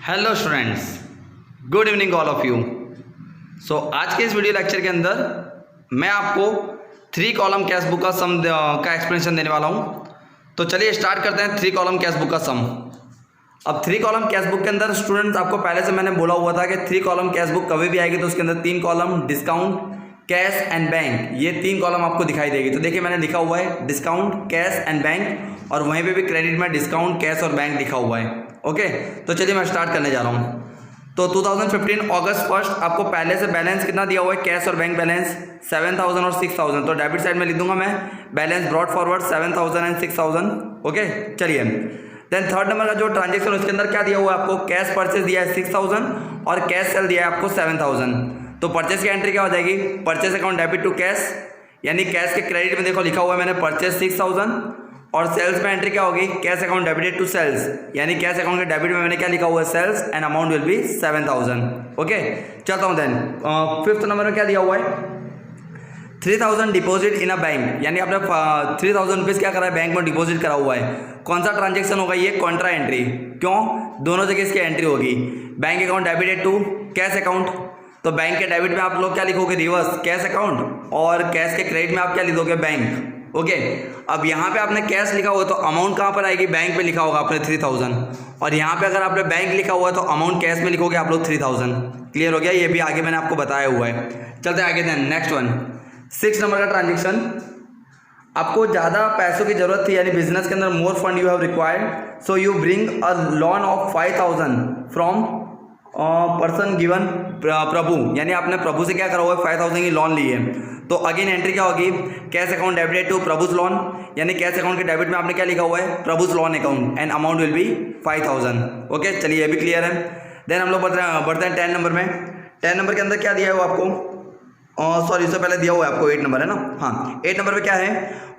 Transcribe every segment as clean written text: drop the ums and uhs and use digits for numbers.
Hello students, good evening all of you. So आज के इस वीडियो लेक्चर के अंदर मैं आपको 3 कॉलम कैश बुक का सम का एक्सप्लेनेशन देने वाला हूं। तो चलिए स्टार्ट करते हैं 3 कॉलम कैश बुक का सम। अब 3 कॉलम कैश बुक के अंदर स्टूडेंट्स आपको पहले से मैंने बोला हुआ था कि 3 कॉलम कैश बुक कभी भी आएगी तो उसके अंदर 3 column discount, cash and bank, ये 3 कॉलम आपको दिखाई देगी। तो देखिए मैंने लिखा हुआ है डिस्काउंट, कैश एंड बैंक, और वहीं पे भी क्रेडिट में डिस्काउंट, कैश और बैंक लिखा हुआ है। ओके, तो चलिए मैं स्टार्ट करने जा रहा हूँ। तो 2015 अगस्त 1 आपको पहले से बैलेंस कितना दिया हुआ है, कैश और बैंक बैलेंस 7000 और 6000। तो डेबिट साइड में लिख दूंगा मैं balance brought forward 7000 and 6000। Okay, चलिए देन थर्ड नंबर का जो ट्रांजेक्शन उसके अंदर क्या दिया हुआ है आपको, कैश परचेज दिया है 6000 और कैश सेल दिया है आपको 7000। तो परचेज की एंट्री क्या हो जाएगी, purchase account debit to cash, यानी कैश के क्रेडिट में देखो लिखा हुआ है मैंने परचेज 6000, और सेल्स में एंट्री क्या होगी, cash account debited to sales, यानी कैश अकाउंट के डेबिट में मैंने क्या लिखा हुआ है sales, and amount will be 7000। Okay, चलता हूँ देन फिफ्थ नंबर में क्या दिया हुआ है, 3000 डिपॉजिट इन अ बैंक, यानी आपने 3000 रुपीज़ क्या करा है, बैंक में डिपॉजिट करा हुआ है। कौन सा ट्रांजेक्शन होगा ये, कॉन्ट्रा एंट्री। क्यों, दोनों जगह इसकी एंट्री होगी, bank account debited to cash account. तो बैंक के डेबिट में आप लोग क्या लिखोगे, रिवर्स कैश अकाउंट, और कैश के क्रेडिट में आप क्या लिखोगे, बैंक। ओके, अब यहाँ पे आपने कैश लिखा हुआ है तो अमाउंट कहाँ पर आएगी, बैंक पे लिखा होगा आपने 3000, और यहाँ पे अगर आपने बैंक लिखा हुआ है तो अमाउंट कैश में लिखोगे आप लोग 3000। क्लियर हो गया, ये भी आगे मैंने आपको बताया हुआ है। चलते आगे देन नेक्स्ट वन, 6 नंबर का ट्रांजेक्शन। आपको ज़्यादा पैसों की जरूरत थी, यानी बिजनेस के अंदर more fund you have required, so you bring a loan of 5000 from person given Prabhu, यानी आपने प्रभु से क्या करा हुआ है 5000 की लोन ली है। तो अगेन एंट्री क्या होगी, cash account debited to Prabhu's loan, यानी कैश अकाउंट के डेबिट में आपने क्या लिखा हुआ है, Prabhu's loan account, and amount will be 5000। Okay, चलिए ये भी क्लियर है। देन हम लोग बढ़ते हैं 10 नंबर में। 10 नंबर के अंदर क्या दिया है वो आपको, सॉरी इससे पहले दिया हुआ है आपको 8 नंबर है ना, हाँ 8 नंबर पे क्या है,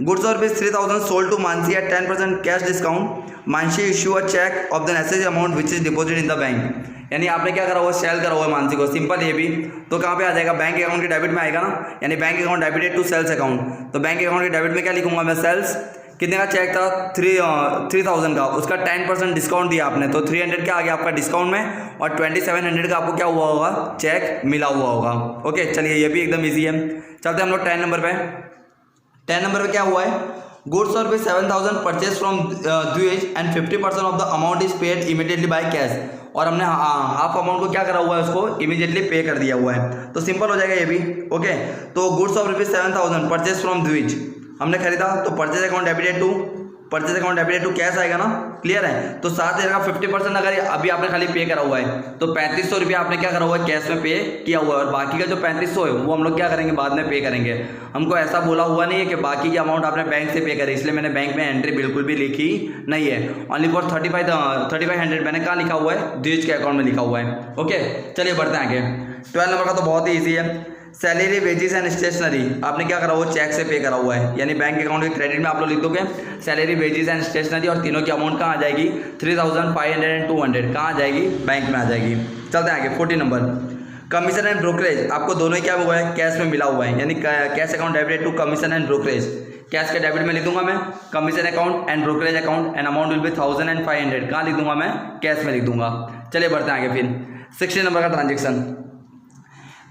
goods worth rupees 3000 sold to Mansi at 10% cash discount, Mansi issue a cheque of the necessary amount which is deposit in the bank, यानी आपने क्या करा हुआ है, सेल करा हुआ है मानसी को, सिंपल ये भी। तो कहाँ पे आ जाएगा, बैंक अकाउंट के डेबिट में आएगा ना, यानी bank account debited to sales account. तो बैंक अकाउंट के डेबिट में क्या लिखूंगा मैं, सेल्स, कितने का चेक था 3000 का, उसका 10% डिस्काउंट दिया आपने, तो 300 का आ गया आपका डिस्काउंट में, और 2700 का आपको क्या हुआ होगा, चेक मिला हुआ होगा। ओके, चलिए ये भी एकदम ईजी है। चलते हम लोग 10 नंबर पे। 10 नंबर पे क्या हुआ है, goods worth rupees 7000 purchase from द्विज and 50% of the amount is paid immediately by cash, और हमने हाफ अमाउंट को क्या करा हुआ है, उसको इमीडिएटली पे कर दिया हुआ है। तो सिंपल हो जाएगा ये भी। ओके, तो goods of rupees 7000 purchase from Dwij हमने खरीदा, तो purchase account debited to cash आएगा ना, क्लियर है। तो 7000 का 50% अगर अभी आपने खाली पे करा हुआ है तो 3500 रुपया आपने क्या करा हुआ है, कैश में पे किया हुआ है, और बाकी का जो 3500 है वो हम लोग क्या करेंगे, बाद में पे करेंगे। हमको ऐसा बोला हुआ नहीं है कि बाकी की अमाउंट आपने बैंक से पे करे, इसलिए मैंने बैंक में एंट्री बिल्कुल भी लिखी नहीं है। ओनली फॉर 3500 मैंने कहाँ लिखा हुआ है, द्विज के अकाउंट में लिखा हुआ है। ओके, चलिए बढ़ते हैं आगे। 12 नंबर का तो बहुत ही ईजी है, सैलरी, वेजेस एंड स्टेशनरी, आपने क्या करा हुआ है, चेक से पे करा हुआ है, यानी बैंक अकाउंट के क्रेडिट में आप लोग लिख दोगे सैलरी, वेजेस एंड स्टेशनरी, और तीनों की अमाउंट कहाँ आ जाएगी, 3000, 500 एंड 200 कहाँ आ जाएगी, बैंक में आ जाएगी। चलते हैं आगे 14 नंबर, कमीशन एंड ब्रोकरेज, आपको दोनों ही क्या हुआ है, कैश में मिला हुआ है, यानी cash account debited to commission and brokerage, cash के डेबिट में लिख दूंगा मैं commission account and brokerage account, and amount will be 1000 and 500 कहाँ लिख दूंगा मैं, कैश में लिख दूंगा। चलिए बढ़ते हैं आगे फिर 16 नंबर का transaction,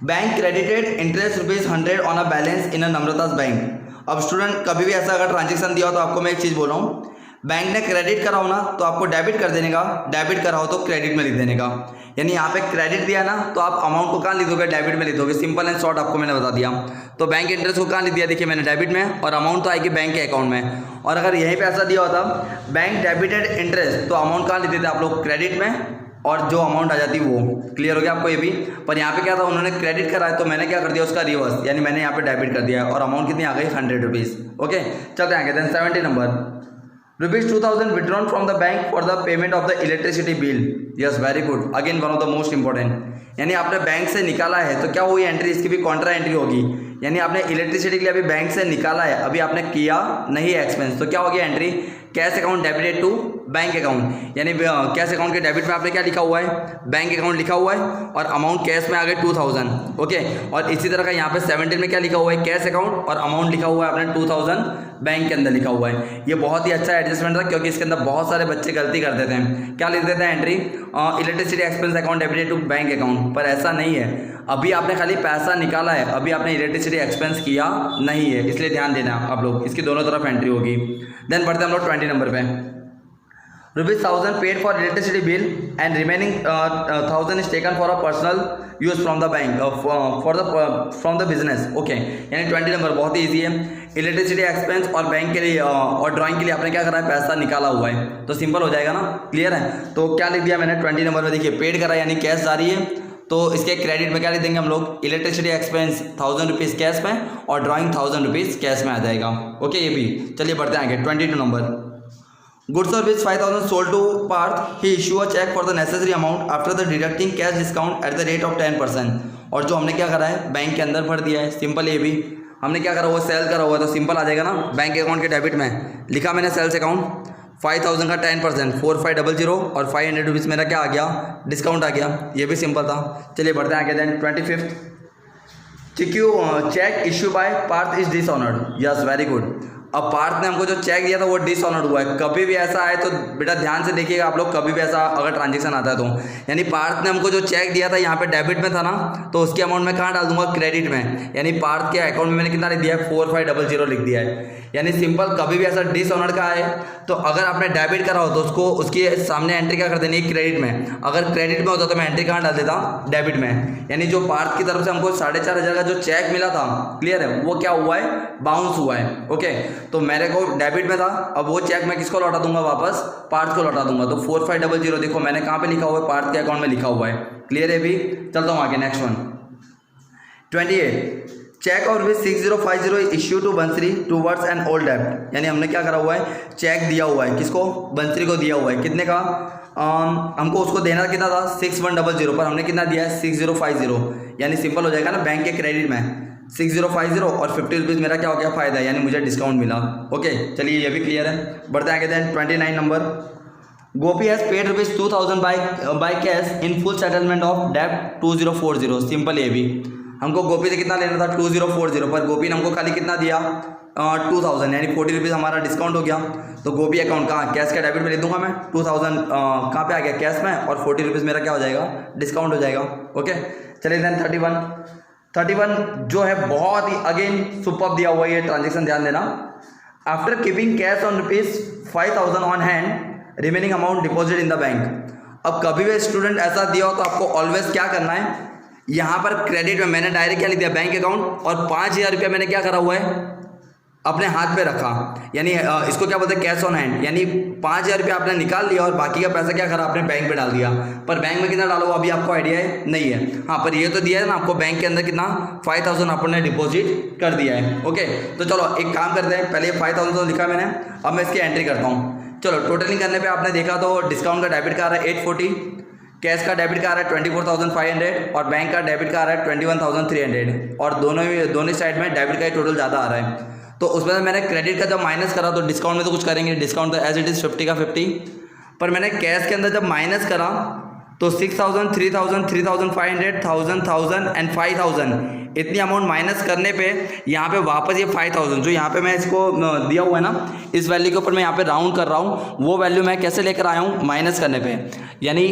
bank credited interest ₹100 on a balance in a Namrata's bank. अब स्टूडेंट कभी भी ऐसा अगर ट्रांजेक्शन दिया हो तो आपको मैं एक चीज़ बोल रहा हूँ, बैंक ने क्रेडिट करा हो ना तो आपको डेबिट कर देने का, डेबिट करा हो तो क्रेडिट में लिख देने का, यानी यहाँ पे क्रेडिट दिया ना तो आप अमाउंट को कहाँ लिख दोगे, डेबिट में लिख दोगे। सिंपल एंड शॉर्ट आपको मैंने बता दिया। तो बैंक इंटरेस्ट को कहाँ लिख दिया, देखिए मैंने डेबिट में, और अमाउंट तो आएगी बैंक के अकाउंट में। और अगर यहीं पर ऐसा दिया होता बैंक डेबिटेड इंटरेस्ट, तो अमाउंट कहाँ लिख देते आप लोग, क्रेडिट में, और जो अमाउंट आ जाती वो। क्लियर हो गया आपको ये भी। पर यहाँ पे क्या था, उन्होंने क्रेडिट करा है तो मैंने क्या कर दिया, उसका रिवर्स, यानी मैंने यहाँ पे डेबिट कर दिया है, और अमाउंट कितनी आ गई, 100 रुपीज़। ओके, चलते हैं आगे। Then 70 number, ₹2000 withdrawn from the bank for the payment of the electricity bill. Yes, very good, again one of the most important, यानी आपने बैंक से निकाला है तो क्या हुई एंट्री, इसकी भी कॉन्ट्रा एंट्री होगी, यानी आपने इलेक्ट्रिसिटी के लिए अभी बैंक से निकाला है, अभी आपने किया नहीं है एक्सपेंस, तो क्या होगी entry, cash account debited to bank account, यानी कैश अकाउंट के डेबिट में आपने क्या लिखा हुआ है, बैंक अकाउंट लिखा हुआ है और अमाउंट कैश में आ गए 2000। ओके, और इसी तरह का यहाँ पे 17 में क्या लिखा हुआ है, कैश अकाउंट और अमाउंट लिखा हुआ है आपने 2000 बैंक के अंदर लिखा हुआ है। ये बहुत ही अच्छा एडजस्टमेंट था क्योंकि इसके अंदर बहुत सारे बच्चे गलती कर देते हैं, क्या लिख देते हैं entry electricity expense account debited to bank account, पर ऐसा नहीं है। अभी आपने खाली पैसा निकाला है, अभी आपने इलेक्ट्रिसिटी एक्सपेंस किया नहीं है, इसलिए ध्यान देना आप लोग, इसकी दोनों तरफ एंट्री होगी। देन बढ़ते हैं हम लोग 20 नंबर पे। ₹1000 paid for electricity bill and remaining 1000 is taken for a personal use from the bank from the business. Okay, यानी 20 नंबर बहुत ही ईजी है। इलेक्ट्रिसिटी एक्सपेंस और बैंक के लिए और ड्राइंग के लिए आपने क्या करा है, पैसा निकाला हुआ है, तो सिंपल हो जाएगा ना, क्लियर है। तो क्या लिख दिया मैंने 20 नंबर में, देखिए पेड करा यानी कैश जारी है, तो इसके क्रेडिट में क्या लिख देंगे हम लोग, इलेक्ट्रिसिटी एक्सपेंस 1000 रुपीज़ कैश में और ड्राइंग 1000 रुपीज़ कैश में आ जाएगा। ओके, ये भी चलिए बढ़ते हैं आगे। 22 number, goods worth which 5000 sold to Parth, he issue a cheque for the necessary amount after the deducting cash discount at the rate of 10%। और जो हमने क्या करा है, बैंक के अंदर भर दिया है, सिंपल। ये भी हमने क्या करा हुआ, सेल करा हुआ, तो सिंपल आ जाएगा ना। बैंक अकाउंट के डेबिट में लिखा मैंने सेल्स अकाउंट, 5000 का 10% 4500 और 500 रुपीज़ मेरा क्या आ गया, डिस्काउंट आ गया। ये भी सिंपल था। चलिए बढ़ते हैं आगे। Then 25th, cheque issue by Parth is dishonoured. Yes, very good. अब पार्थ ने हमको जो चेक दिया था वो डिसऑनर्ड हुआ है। कभी भी ऐसा आए तो बेटा ध्यान से देखिएगा आप लोग, कभी भी ऐसा अगर ट्रांजेक्शन आता है तो, यानी पार्थ ने हमको जो चेक दिया था यहाँ पे डेबिट में था ना, तो उसकी अमाउंट मैं कहाँ डाल दूंगा, क्रेडिट में। यानी पार्थ के अकाउंट में मैंने कितना लिख दिया है, 4500 लिख दिया है। यानी सिंपल, कभी भी ऐसा डिसऑनर्ड का आए तो अगर आपने डेबिट करा हो तो उसको उसके सामने एंट्री क्या कर देनी है, क्रेडिट में। अगर क्रेडिट में होता तो मैं एंट्री कहाँ डाल देता, डेबिट में। यानी जो पार्थ की तरफ से हमको 4500 का जो चेक मिला था, क्लियर है, वो क्या हुआ है, बाउंस हुआ है। ओके, तो मेरे को डेबिट में था, अब वो चेक मैं किसको लौटा दूंगा, वापस पार्थ को लौटा दूंगा। तो 4500 देखो मैंने कहाँ पे लिखा हुआ है, पार्थ के अकाउंट में लिखा हुआ है, क्लियर है भी। चलता हूँ आगे, next one. 28, cheque worth which 6050 issue to Bansari towards an old डेब्ट। यानी हमने क्या करा हुआ है, चेक दिया हुआ है, किसको, बंसरी को दिया हुआ है। कितने का, हमको उसको देना कितना था, 6100, पर हमने कितना दिया है, 6050। यानी सिंपल हो जाएगा ना, बैंक के क्रेडिट में 6050 और 50 रुपीज़ मेरा क्या हो गया, फायदा, यानी मुझे डिस्काउंट मिला। ओके, चलिए ये भी क्लियर है। बढ़ते आगे। Then 29 number, Gopi has paid ₹2000 by cash in full settlement of डेब्ट 2040। सिंपल, ये भी हमको गोपी से कितना लेना था, 2040, पर गोपी ने हमको खाली कितना दिया, 2000, यानी 40 रुपीज़ हमारा डिस्काउंट हो गया। तो गोपी अकाउंट कहाँ, कैश का डेबिट में लिख दूंगा मैं, 2000 कहाँ पे आ गया, कैश में, और 40 रुपीज़ मेरा क्या हो जाएगा, डिस्काउंट हो जाएगा। ओके, चलिए। देन 31 जो है बहुत ही अगेन सुपर्ब दिया हुआ है ये ट्रांजेक्शन, ध्यान देना। After keeping cash on ₹5000 on hand, remaining amount deposit in the bank. अब कभी भी स्टूडेंट ऐसा दिया हो तो आपको ऑलवेज क्या करना है, यहाँ पर क्रेडिट में मैंने डायरेक्ट क्या लिख दिया, बैंक अकाउंट, और 5000 रुपया मैंने क्या करा हुआ है, अपने हाथ पे रखा। यानी इसको क्या बोलते हैं, कैश ऑन हैंड। यानी 5000 रुपया आपने निकाल लिया और बाकी का पैसा क्या करा, आपने बैंक पे डाल दिया। पर बैंक में कितना डालो, अभी आपको आइडिया है नहीं है। हाँ, पर ये तो दिया है ना आपको, बैंक के अंदर कितना, 5000 आपने डिपॉजिट कर दिया है। ओके, तो चलो एक काम करते हैं, पहले 5000 तो लिखा मैंने, अब मैं इसकी एंट्री करता हूँ। चलो, टोटलिंग करने पर आपने देखा तो डिस्काउंट का डेबिट का आ रहा है 840, कैश का डेबिट का आ रहा है 24,500 और बैंक का डेबिट का आ रहा है 21,300, और दोनों साइड में डेबिट का ही टोटल ज़्यादा आ रहा है। तो उसमें से मैंने क्रेडिट का जब माइनस करा तो डिस्काउंट में तो कुछ करेंगे, डिस्काउंट तो एज इट इज़ 50 का 50, पर मैंने कैश के अंदर जब माइनस करा तो 6000, 3000, 3500, 1000 एंड 5000 इतनी अमाउंट माइनस करने पे यहाँ पे वापस ये 5000 जो यहाँ पे मैं इसको दिया हुआ है ना, इस वैल्यू के ऊपर मैं यहाँ पे राउंड कर रहा हूँ, वो वैल्यू मैं कैसे लेकर आया हूँ, माइनस करने पे। यानी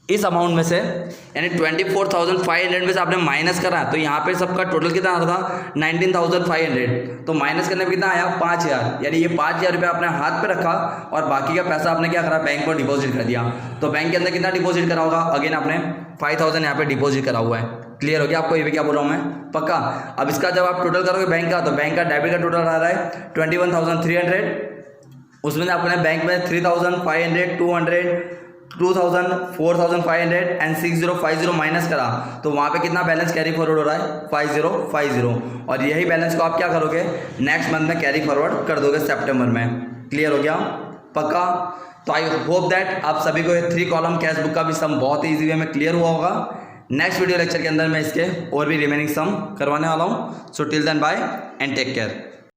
इस अमाउंट में से, यानी 24,500 में से आपने माइनस करा, तो यहाँ पे सबका टोटल कितना आ रहा था, 19,500। तो माइनस करने में कितना आया, 5000। यानी ये 5000 रुपये आपने हाथ पे रखा और बाकी का पैसा आपने क्या करा, बैंक में डिपॉजिट कर दिया। तो बैंक के अंदर कितना डिपॉजिट करा होगा, अगेन आपने 5000 यहाँ पे डिपॉजिट करा हुआ है। क्लियर हो गया आपको, ये भी क्या बोल रहा हूँ मैं, पक्का। अब इसका जब आप टोटल करोगे बैंक का, तो बैंक का डेबिट का टोटल आ रहा है 21,300, उसमें आपने बैंक में 3,500, 200, 2000, 4500 एंड 6050 माइनस करा, तो वहाँ पे कितना बैलेंस कैरी फॉरवर्ड हो रहा है, 5050। और यही बैलेंस को आप क्या करोगे, नेक्स्ट मंथ में कैरी फॉरवर्ड कर दोगे सितंबर में। क्लियर हो गया, पक्का। तो आई होप दैट आप सभी को ये 3 कॉलम कैश बुक का भी सम बहुत ही ईजी वे में क्लियर हुआ होगा। नेक्स्ट वीडियो लेक्चर के अंदर मैं इसके और भी रिमेनिंग सम करवाने वाला हूँ। So till then bye and take care.